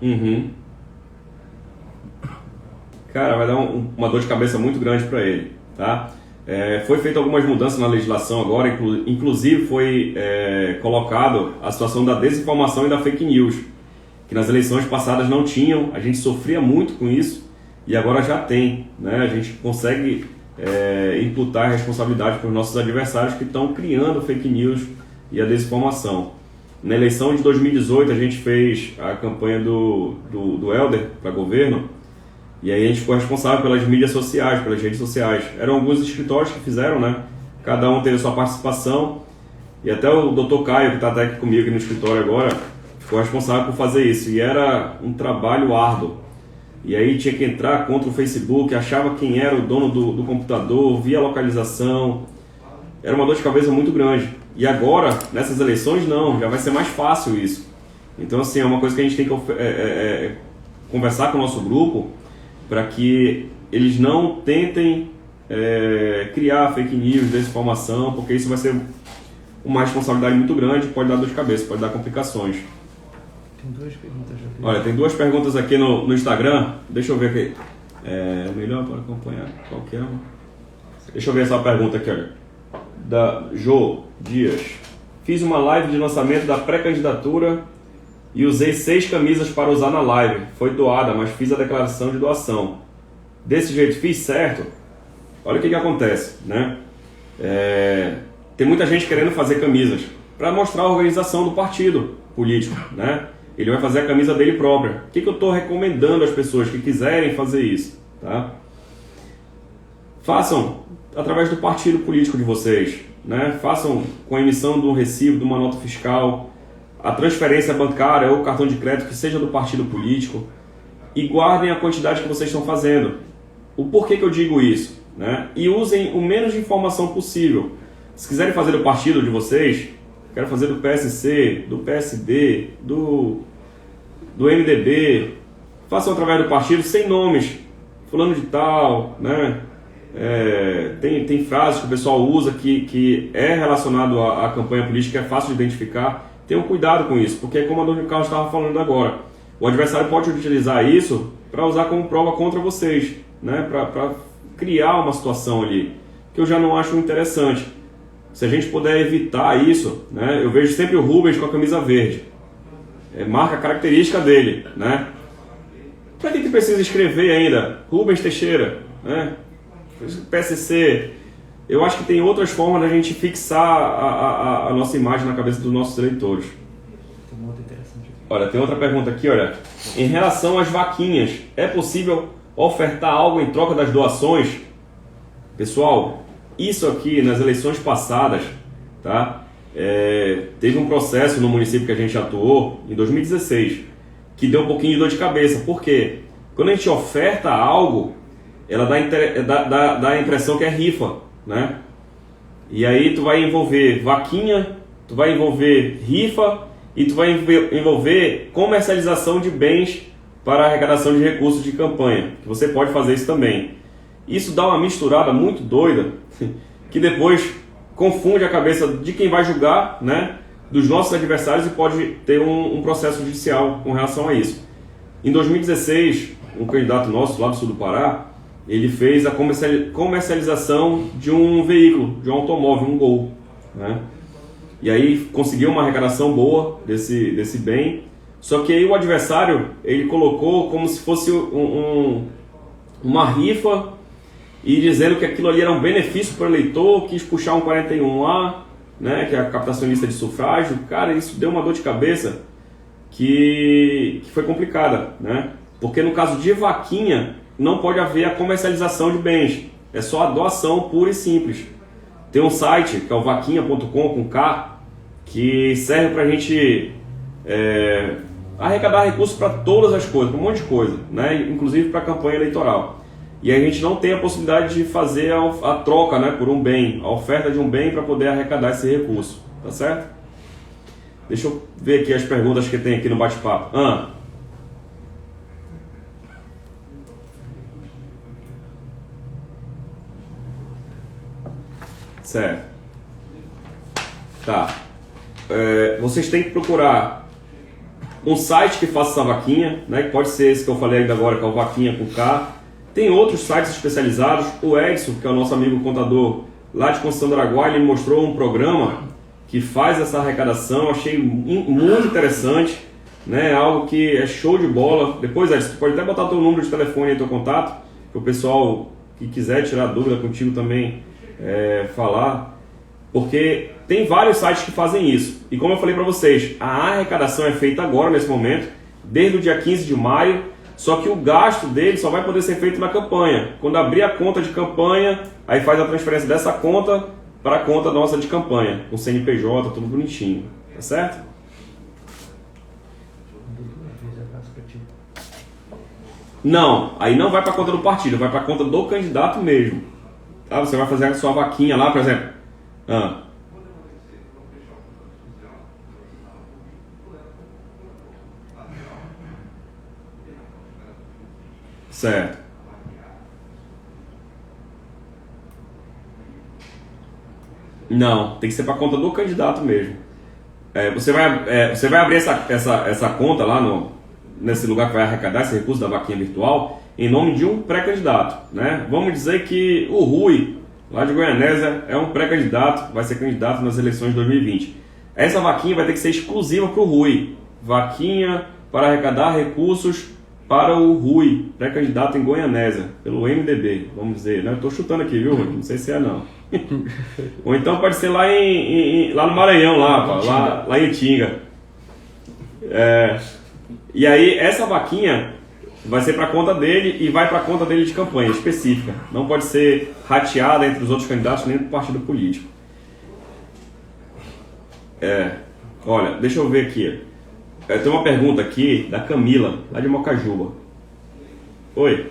Uhum. Cara, vai dar uma dor de cabeça muito grande para ele, tá? Foi feita algumas mudanças na legislação agora, inclusive foi colocado a situação da desinformação e da fake news, que nas eleições passadas não tinham, a gente sofria muito com isso e agora já tem, né? A gente consegue imputar a responsabilidade para os nossos adversários que estão criando fake news e a desinformação. Na eleição de 2018 a gente fez a campanha do Helder para governo e aí a gente ficou responsável pelas mídias sociais, pelas redes sociais. Eram alguns escritórios que fizeram, né? Cada um teve a sua participação e até o Dr. Caio, que está até aqui comigo aqui no escritório agora, ficou responsável por fazer isso e era um trabalho árduo. E aí tinha que entrar contra o Facebook, achava quem era o dono do computador, via localização. Era uma dor de cabeça muito grande. E agora, nessas eleições, não, já vai ser mais fácil isso. Então, assim, é uma coisa que a gente tem que conversar com o nosso grupo para que eles não tentem criar fake news, desinformação, porque isso vai ser uma responsabilidade muito grande, pode dar dor de cabeça, pode dar complicações. Tem duas perguntas aqui. Olha, tem duas perguntas aqui no Instagram, deixa eu ver aqui. Melhor para acompanhar qualquer uma. Deixa eu ver essa pergunta aqui, olha. Da Jo Dias. Fiz uma live de lançamento da pré-candidatura e usei 6 camisas para usar na live. Foi doada, mas fiz a declaração de doação. Desse jeito fiz certo? Olha o que acontece, né? Tem muita gente querendo fazer camisas para mostrar a organização do partido político, né? Ele vai fazer a camisa dele própria. O que eu estou recomendando às pessoas que quiserem fazer isso, tá? Façam através do partido político de vocês, né? Façam com a emissão de um recibo, de uma nota fiscal, a transferência bancária ou cartão de crédito que seja do partido político e guardem a quantidade que vocês estão fazendo. O porquê que eu digo isso, né? E usem o menos de informação possível. Se quiserem fazer do partido de vocês, quero fazer do PSC, do PSD, do MDB, façam através do partido sem nomes, fulano de tal, né? Tem frases que o pessoal usa que é relacionado à campanha política, é fácil de identificar. Tenham cuidado com isso, porque como a Dona Carlos estava falando agora, o adversário pode utilizar isso para usar como prova contra vocês, né? Para criar uma situação ali, que eu já não acho interessante. Se a gente puder evitar isso, né? Eu vejo sempre o Rubens com a camisa verde, marca característica dele, né? Para que precisa escrever ainda Rubens Teixeira, né? PSC? Eu acho que tem outras formas da gente fixar a nossa imagem na cabeça dos nossos eleitores. Tem uma outra interessante aqui. Olha, tem outra pergunta aqui, olha. Em relação às vaquinhas, é possível ofertar algo em troca das doações? Pessoal, isso aqui nas eleições passadas, tá? Teve um processo no município que a gente atuou em 2016 que deu um pouquinho de dor de cabeça. Por quê? Quando a gente oferta algo, ela dá a impressão que é rifa, né? E aí tu vai envolver vaquinha, tu vai envolver rifa e tu vai envolver comercialização de bens para arrecadação de recursos de campanha. Você pode fazer isso também. Isso dá uma misturada muito doida que depois confunde a cabeça de quem vai julgar, né? Dos nossos adversários e pode ter um processo judicial com relação a isso. Em 2016, um candidato nosso lá do sul do Pará, ele fez a comercialização de um veículo, de um automóvel, um Gol, né? E aí conseguiu uma arrecadação boa desse bem, só que aí o adversário, ele colocou como se fosse uma rifa e dizendo que aquilo ali era um benefício para o eleitor, quis puxar um 41A, né, que é a captacionista de sufrágio. Cara, isso deu uma dor de cabeça que foi complicada, né? Porque no caso de vaquinha, não pode haver a comercialização de bens, é só a doação pura e simples. Tem um site, que é o vaquinha.com, com K, que serve para a gente arrecadar recursos para todas as coisas, para um monte de coisa, né? Inclusive para a campanha eleitoral. E a gente não tem a possibilidade de fazer a troca, né, por um bem, a oferta de um bem para poder arrecadar esse recurso, tá certo? Deixa eu ver aqui as perguntas que tem aqui no bate-papo. Certo. Tá. Vocês têm que procurar um site que faça essa vaquinha, né, que pode ser esse que eu falei ainda agora, que é o Vaquinha com K. Tem outros sites especializados. O Edson, que é o nosso amigo contador lá de Conceição do Araguaia, ele mostrou um programa que faz essa arrecadação. Achei muito interessante, né? Algo que é show de bola. Depois, Edson, tu pode até botar teu número de telefone e teu contato, para o pessoal que quiser tirar dúvida contigo também falar. Porque tem vários sites que fazem isso. E como eu falei para vocês, a arrecadação é feita agora, nesse momento, desde o dia 15 de maio. Só que o gasto dele só vai poder ser feito na campanha. Quando abrir a conta de campanha, aí faz a transferência dessa conta para a conta nossa de campanha, com CNPJ, tudo bonitinho, tá certo? Não, aí não vai para a conta do partido, vai para a conta do candidato mesmo. Tá? Você vai fazer a sua vaquinha lá, por exemplo. Certo. Não, tem que ser para a conta do candidato mesmo. Você vai abrir essa conta lá nesse lugar que vai arrecadar esse recurso da vaquinha virtual em nome de um pré-candidato, né? Vamos dizer que o Rui, lá de Goianésia, é um pré-candidato, vai ser candidato nas eleições de 2020. Essa vaquinha vai ter que ser exclusiva para o Rui. Vaquinha para arrecadar recursos para o Rui, pré-candidato em Goianésia, pelo MDB, vamos dizer, né? Eu estou chutando aqui, viu, Rui? Não sei se é não. Ou então pode ser lá no Maranhão, lá em Itinga. E aí essa vaquinha vai ser para a conta dele e vai para a conta dele de campanha específica. Não pode ser rateada entre os outros candidatos nem do partido político. Olha, deixa eu ver aqui. Tem uma pergunta aqui da Camila, lá de Mocajuba. Oi.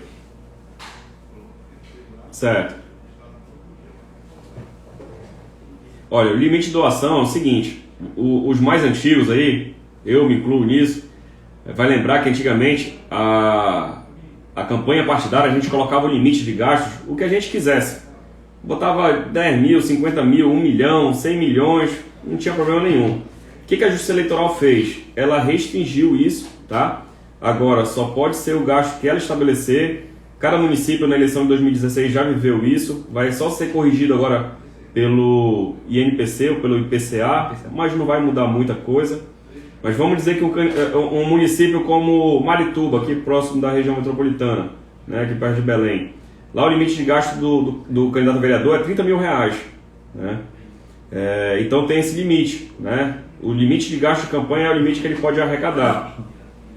Certo. Olha, o limite de doação é o seguinte. Os mais antigos aí, eu me incluo nisso, vai lembrar que antigamente a campanha partidária a gente colocava o limite de gastos, o que a gente quisesse. Botava 10 mil, 50 mil, 1 milhão, 100 milhões, não tinha problema nenhum. O que a Justiça Eleitoral fez? Ela restringiu isso, tá? Agora, só pode ser o gasto que ela estabelecer. Cada município na eleição de 2016 já viveu isso. Vai só ser corrigido agora pelo INPC ou pelo IPCA, mas não vai mudar muita coisa. Mas vamos dizer que um município como Marituba, aqui próximo da região metropolitana, né, aqui perto de Belém, lá o limite de gasto do candidato a vereador é 30 mil reais, né? Então tem esse limite, né? O limite de gasto de campanha é o limite que ele pode arrecadar.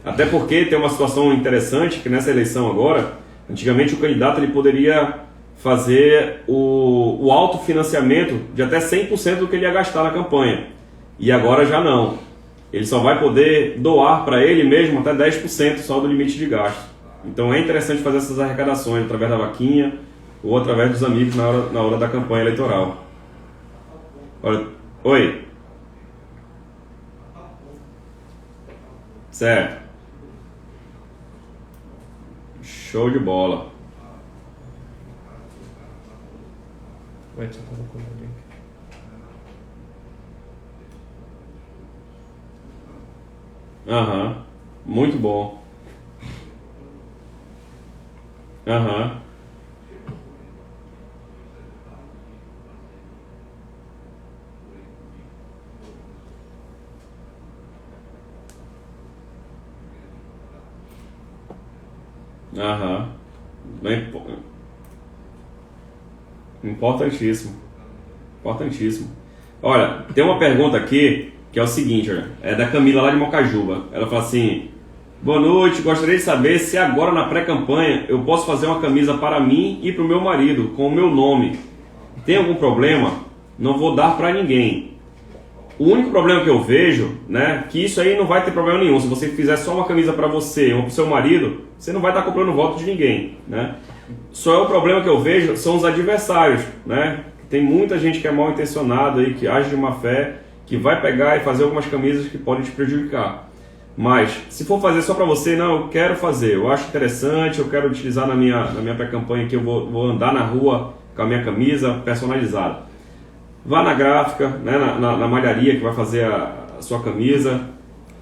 Até porque tem uma situação interessante, que nessa eleição agora, antigamente o candidato ele poderia fazer o autofinanciamento de até 100% do que ele ia gastar na campanha. E agora já não. Ele só vai poder doar para ele mesmo até 10% só do limite de gasto. Então é interessante fazer essas arrecadações através da vaquinha ou através dos amigos na hora da campanha eleitoral. Olha, oi. Certo. Show de bola. O Edson colocou o link. Muito bom. Aham. Não é importantíssimo. Importantíssimo. Olha, tem uma pergunta aqui que é o seguinte, olha, é da Camila lá de Mocajuba. Ela fala assim: boa noite, gostaria de saber se agora na pré-campanha eu posso fazer uma camisa para mim e para o meu marido com o meu nome. Tem algum problema? Não vou dar para ninguém. O único problema que eu vejo, né, que isso aí não vai ter problema nenhum. Se você fizer só uma camisa para você ou para o seu marido, você não vai estar comprando voto de ninguém, né? Só é o problema que eu vejo são os adversários, né? Tem muita gente que é mal intencionada aí, que age de má fé, que vai pegar e fazer algumas camisas que podem te prejudicar. Mas, se for fazer só para você, não, eu quero fazer, eu acho interessante, eu quero utilizar na minha pré-campanha que eu vou andar na rua com a minha camisa personalizada. Vá na gráfica, né, na malharia que vai fazer a sua camisa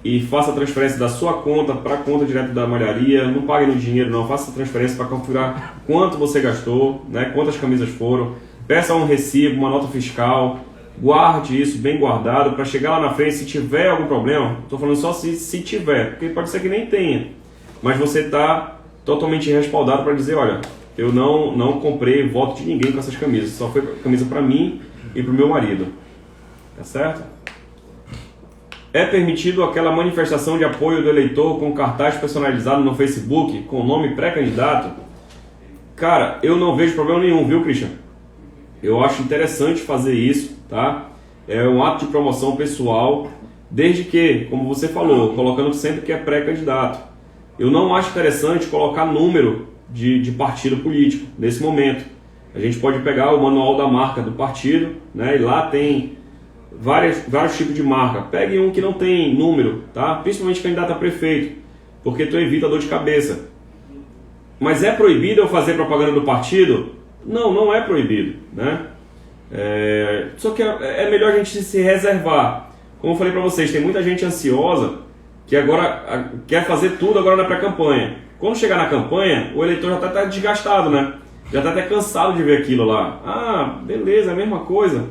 e faça a transferência da sua conta para a conta direto da malharia. Não pague no dinheiro, não. Faça a transferência para configurar quanto você gastou, né, quantas camisas foram. Peça um recibo, uma nota fiscal. Guarde isso bem guardado para chegar lá na frente, se tiver algum problema. Estou falando só se tiver, porque pode ser que nem tenha. Mas você está totalmente respaldado para dizer, olha, eu não comprei voto de ninguém com essas camisas. Só foi camisa para mim e para o meu marido. Tá certo? É permitido aquela manifestação de apoio do eleitor com cartaz personalizado no Facebook com o nome pré-candidato? Cara, eu não vejo problema nenhum, viu, Christian? Eu acho interessante fazer isso, tá? É um ato de promoção pessoal, desde que, como você falou, colocando sempre que é pré-candidato. Eu não acho interessante colocar número de partido político nesse momento. A gente pode pegar o manual da marca do partido, né? E lá tem vários tipos de marca. Pegue um que não tem número, tá? Principalmente candidato a prefeito, porque tu evita dor de cabeça. Mas é proibido eu fazer propaganda do partido? Não, não é proibido, né? Só que é melhor a gente se reservar. Como eu falei para vocês, tem muita gente ansiosa que agora quer fazer tudo agora na pré-campanha. Quando chegar na campanha, o eleitor já está desgastado, né? Já está até cansado de ver aquilo lá. Ah, beleza, é a mesma coisa.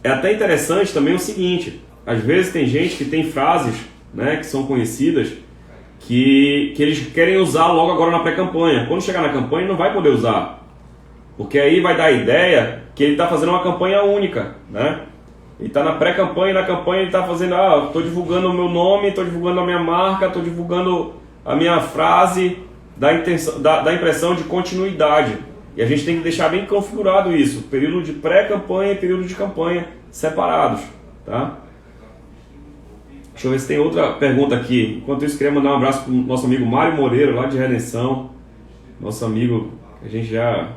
É até interessante também o seguinte, às vezes tem gente que tem frases, né, que são conhecidas, que eles querem usar logo agora na pré-campanha. Quando chegar na campanha, não vai poder usar. Porque aí vai dar a ideia que ele está fazendo uma campanha única, né? Ele está na pré-campanha e na campanha ele está fazendo, estou divulgando o meu nome, estou divulgando a minha marca, estou divulgando a minha frase, dá impressão de continuidade. E a gente tem que deixar bem configurado isso, período de pré-campanha e período de campanha separados, tá? Deixa eu ver se tem outra pergunta aqui. Enquanto isso, queria mandar um abraço para o nosso amigo Mário Moreira, lá de Redenção. Nosso amigo, a gente já...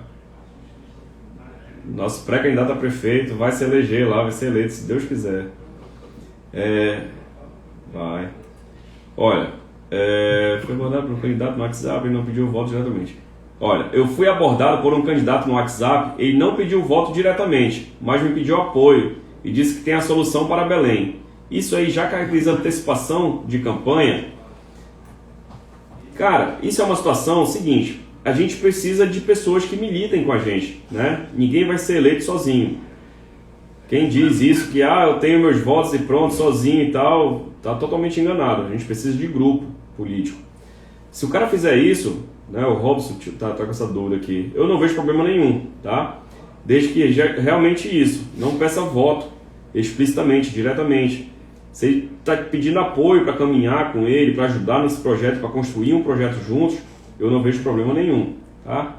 Nosso pré-candidato a prefeito vai se eleger lá, vai ser eleito, se Deus quiser. Vai. Olha, foi abordado por um candidato no WhatsApp e não pediu o voto diretamente. Olha, eu fui abordado por um candidato no WhatsApp, ele não pediu o voto diretamente, mas me pediu apoio e disse que tem a solução para Belém. Isso aí já caracteriza antecipação de campanha? Cara, isso é uma situação seguinte, a gente precisa de pessoas que militem com a gente, né? Ninguém vai ser eleito sozinho. Quem diz isso, que eu tenho meus votos e pronto, sozinho e tal, tá totalmente enganado. A gente precisa de grupo político. Se o cara fizer isso, né, o Robson tá com essa dúvida aqui, eu não vejo problema nenhum, tá? Desde que realmente isso, não peça voto explicitamente, diretamente. Se ele está pedindo apoio para caminhar com ele, para ajudar nesse projeto, para construir um projeto juntos, eu não vejo problema nenhum, tá?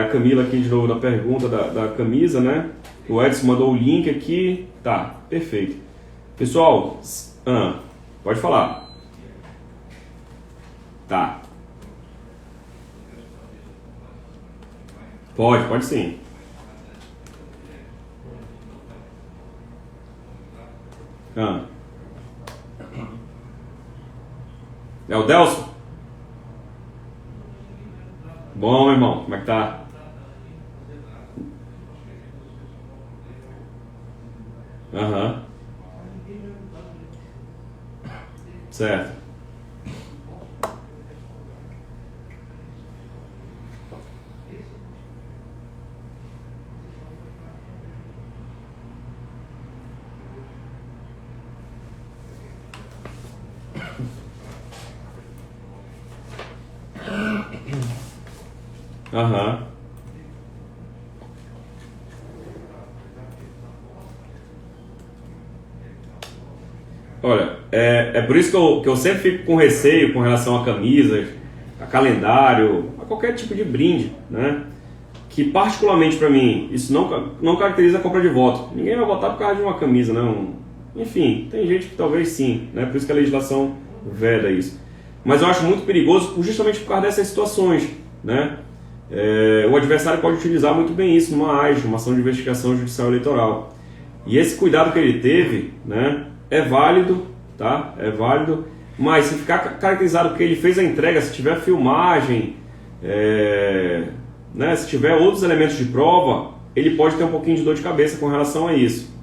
A Camila aqui de novo na pergunta da camisa, né? O Edson mandou o link aqui, tá, perfeito. Pessoal, pode falar. Tá. Pode sim. É o Delson? Bom, meu irmão, como é que tá? Certo. Aham. Olha, é por isso que eu sempre fico com receio com relação a camisas, a calendário, a qualquer tipo de brinde, né? Que particularmente para mim, isso não caracteriza a compra de voto. Ninguém vai votar por causa de uma camisa, não. Enfim, tem gente que talvez sim, né? Por isso que a legislação veda isso. Mas eu acho muito perigoso justamente por causa dessas situações, né? O adversário pode utilizar muito bem isso numa AIS, numa ação de investigação judicial eleitoral. E esse cuidado que ele teve, né? É válido, tá? É válido, mas se ficar caracterizado que ele fez a entrega, se tiver filmagem, né, se tiver outros elementos de prova, ele pode ter um pouquinho de dor de cabeça com relação a isso.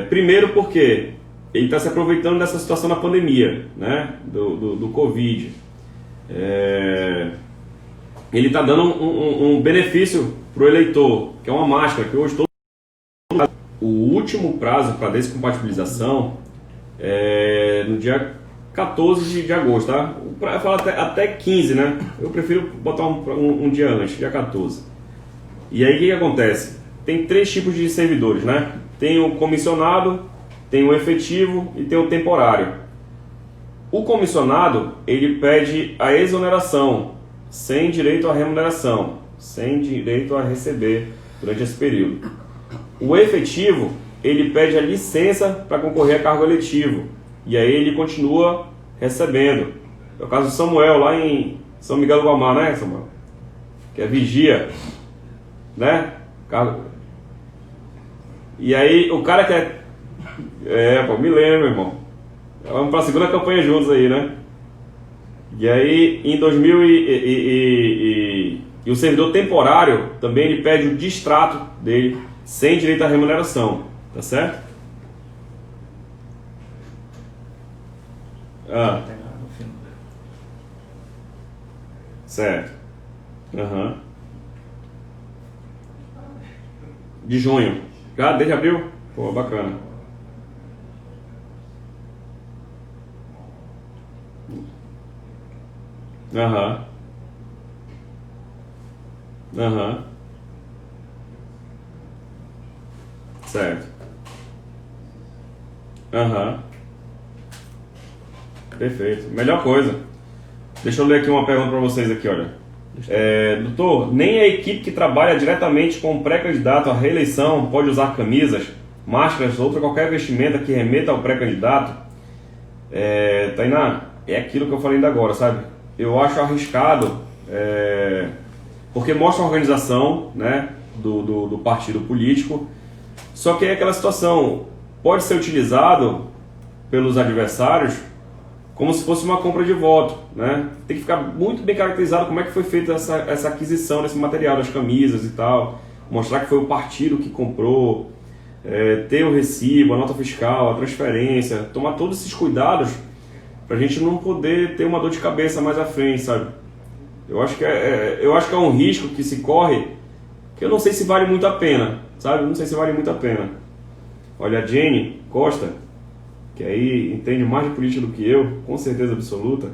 Primeiro porque ele está se aproveitando dessa situação da pandemia, né, do Covid. Ele está dando um benefício para o eleitor, que é uma máscara, que hoje todo. O último prazo para descompatibilização é no dia 14 de agosto, tá? Eu falo até 15, né? Eu prefiro botar um dia antes, dia 14. E aí o que acontece? Tem 3 tipos de servidores, né? Tem o comissionado, tem o efetivo e tem o temporário. O comissionado, ele pede a exoneração, sem direito à remuneração, sem direito a receber durante esse período. O efetivo, ele pede a licença para concorrer a cargo eletivo. E aí ele continua recebendo. É o caso do Samuel, lá em São Miguel do Guamá, né, Samuel? Que é vigia, né? E aí o cara quer... me lembro, irmão. Vamos para a segunda campanha juntos aí, né? E aí, em 2000 e o servidor temporário, também ele pede o distrato dele, sem direito à remuneração, tá certo? Certo. Aham. De junho. Já? Desde abril? Pô, bacana. Aham. Aham. Certo. Aham. Perfeito. Melhor coisa. Deixa eu ler aqui uma pergunta para vocês aqui, olha. Doutor, nem a equipe que trabalha diretamente com o pré-candidato à reeleição pode usar camisas, máscaras ou qualquer vestimenta que remeta ao pré-candidato? Tainá, é aquilo que eu falei ainda agora, sabe? Eu acho arriscado, porque mostra a organização, né, do partido político. Só que é aquela situação, pode ser utilizado pelos adversários como se fosse uma compra de voto, né? Tem que ficar muito bem caracterizado como é que foi feita essa aquisição desse material, das camisas e tal, mostrar que foi o partido que comprou, ter o recibo, a nota fiscal, a transferência, tomar todos esses cuidados para a gente não poder ter uma dor de cabeça mais à frente, sabe? Eu acho que é um risco que se corre, que eu não sei se vale muito a pena, sabe? Não sei se vale muito a pena. Olha, a Jenny Costa, que aí entende mais de política do que eu, com certeza absoluta,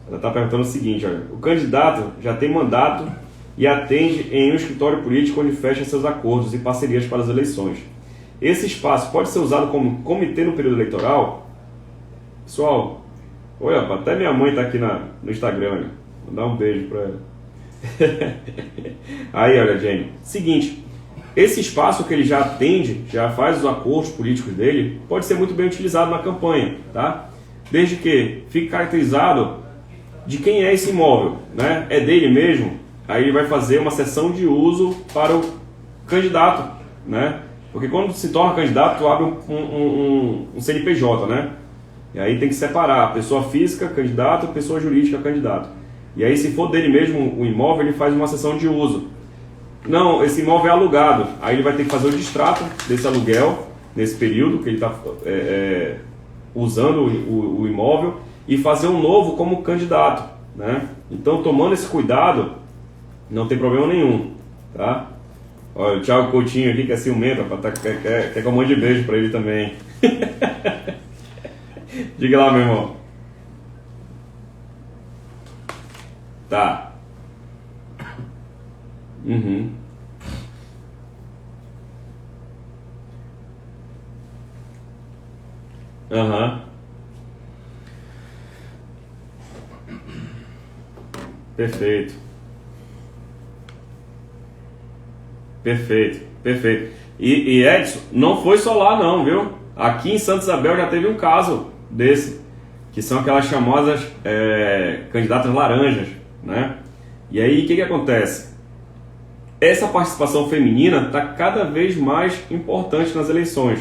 ela está perguntando o seguinte, olha, o candidato já tem mandato e atende em um escritório político onde fecha seus acordos e parcerias para as eleições. Esse espaço pode ser usado como comitê no período eleitoral? Pessoal, olha, até minha mãe está aqui no Instagram, olha. Vou dar um beijo para ela. Aí, olha, Jenny, seguinte, esse espaço que ele já atende, já faz os acordos políticos dele, pode ser muito bem utilizado na campanha, tá? Desde que fique caracterizado de quem é esse imóvel, né? É dele mesmo, aí ele vai fazer uma sessão de uso para o candidato, né? Porque quando se torna candidato, tu abre um CNPJ, né? E aí tem que separar pessoa física, candidato, pessoa jurídica, candidato. E aí, se for dele mesmo o imóvel, ele faz uma sessão de uso. Não, esse imóvel é alugado. Aí ele vai ter que fazer o distrato desse aluguel, nesse período que ele está usando o imóvel, e fazer um novo como candidato, né? Então, tomando esse cuidado, não tem problema nenhum, tá? Olha, o Thiago Coutinho aqui, que é ciumento, quer que eu mande beijo para ele também. Diga lá, meu irmão. Tá. Uhum. Aham. Perfeito. Perfeito. Perfeito. E Edson, não foi só lá não, viu? Aqui em Santa Isabel já teve um caso desse, que são aquelas famosas candidatas laranjas, né? E aí o que acontece? Essa participação feminina está cada vez mais importante nas eleições.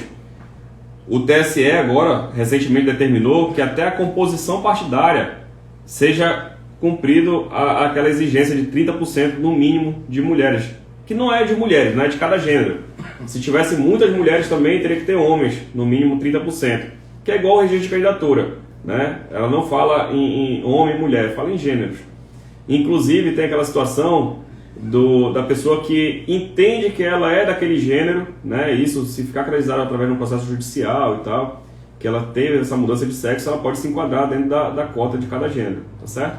O TSE agora, recentemente, determinou que até a composição partidária seja cumprido aquela exigência de 30% no mínimo de mulheres, que não é de mulheres, não é de cada gênero. Se tivesse muitas mulheres também, teria que ter homens, no mínimo 30%, que é igual ao registro de candidatura, né? Ela não fala em homem e mulher, fala em gêneros. Inclusive tem aquela situação da pessoa que entende que ela é daquele gênero, né? Isso, se ficar acreditado através de um processo judicial e tal, que ela teve essa mudança de sexo, ela pode se enquadrar dentro da cota de cada gênero, tá certo?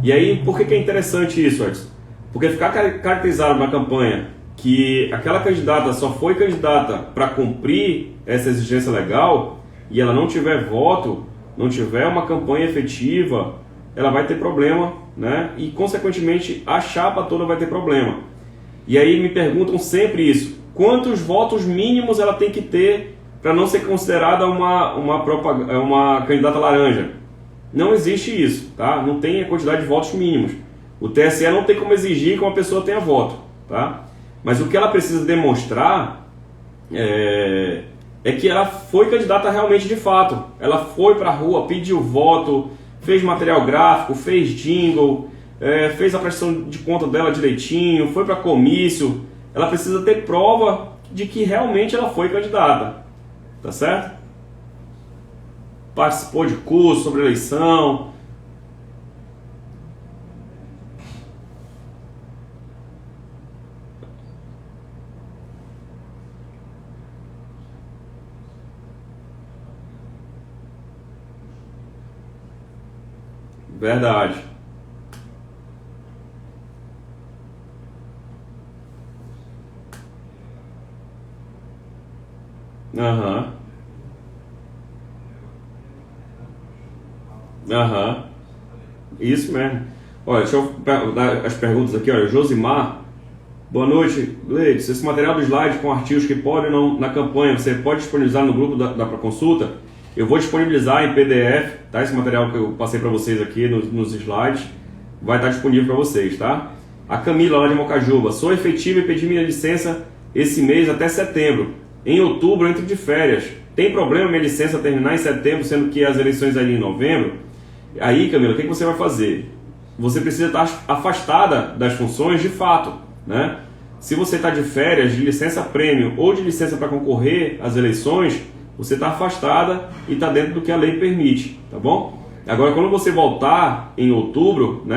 E aí, por que é interessante isso, Edson? Porque ficar caracterizado na campanha que aquela candidata só foi candidata para cumprir essa exigência legal e ela não tiver voto, não tiver uma campanha efetiva, ela vai ter problema, né? E, consequentemente, a chapa toda vai ter problema. E aí me perguntam sempre isso: quantos votos mínimos ela tem que ter para não ser considerada uma candidata laranja? Não existe isso, tá? Não tem a quantidade de votos mínimos. O TSE não tem como exigir que uma pessoa tenha voto, tá? Mas o que ela precisa demonstrar é que ela foi candidata realmente de fato. Ela foi para a rua, pediu voto, fez material gráfico, fez jingle, fez a prestação de conta dela direitinho, foi para comício. Ela precisa ter prova de que realmente ela foi candidata, tá certo? Participou de curso sobre eleição. Verdade. Aham. Aham. Isso mesmo. Olha, deixa eu dar as perguntas aqui. Olha, Josimar. Boa noite, Gleides. Esse material do slide com artigos que podem não na campanha, você pode disponibilizar no grupo da consulta? Eu vou disponibilizar em PDF, tá? Esse material que eu passei para vocês aqui nos slides vai estar disponível para vocês, tá? A Camila, lá de Mocajuba. Sou efetiva e pedi minha licença esse mês até setembro. Em outubro eu entro de férias. Tem problema minha licença terminar em setembro, sendo que as eleições ali em novembro? Aí, Camila, o que você vai fazer? Você precisa estar afastada das funções de fato, né? Se você está de férias, de licença prêmio ou de licença para concorrer às eleições, você está afastada e está dentro do que a lei permite, tá bom? Agora, quando você voltar em outubro, né?